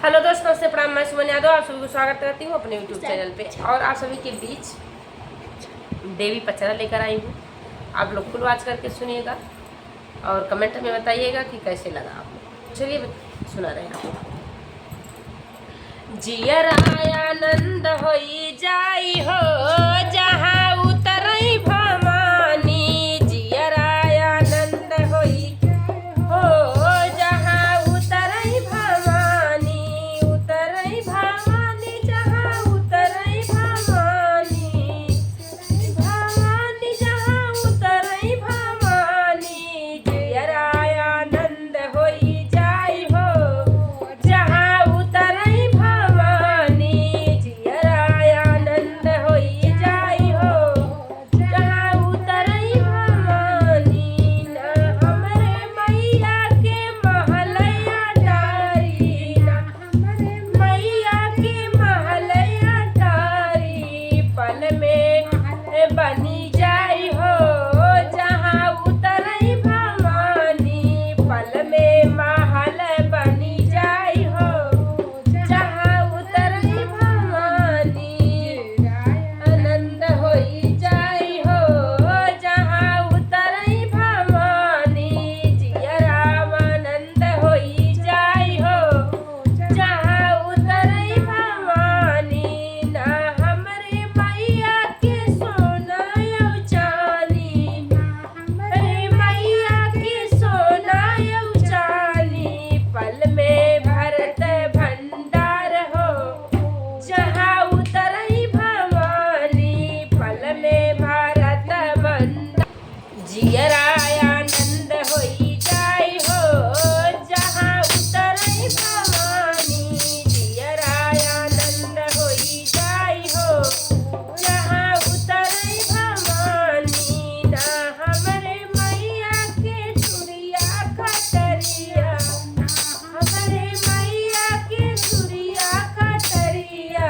Hello दोस्तों, से प्रणाम। मैं सुमन यादव आप सभी को स्वागत करती हूँ अपने यूट्यूब चैनल पे। और आप सभी के बीच देवी पचरा लेकर आई हूँ। आप लोग फुल वॉच करके सुनिएगा और कमेंट में बताइएगा कि कैसे लगा आपको। चलिए सुना रहे हैं। जियरानंद होई जाई हो जहाँ उतरई भवानी, जियरानंद होई हो जहाँ उतरई भवानी, उतरई भवानी जहाँ उतरई भवानी, भवानी जहाँ उतरई भवानी, जियरानंद होई जाई हो जहाँ उतरई भवानी, जियरानंद होई जाई हो जहाँ उतरई भवानी। ना हमरे मैया के महलैया डारी, ना हमरे मैया के महलैया डारी, पल में बनी जाई हो जहाँ उतरई भवानी, पल में महल बनी जाई हो जहाँ उतरई भवानी। आनंद होई जाई हो जहाँ उतरई भवानी, जियरानंद होई जाई हो जहाँ उतरई भवानी। ना हमरे मैया के सोना यौ चानी, हमरे मैया के सोना यौ चानी, पल में भरत भंडार हो जहाँ उतरई भवानी, पल में भरत भंडार। जियरानंद होई जाई हो जहाँ उतरई भवानी, जियरानंद होई जाई हो जहाँ उतरई भवानी। ना हमरे मैया के सुरिया कटरिया, हमरे मैया के सुरिया कटरिया,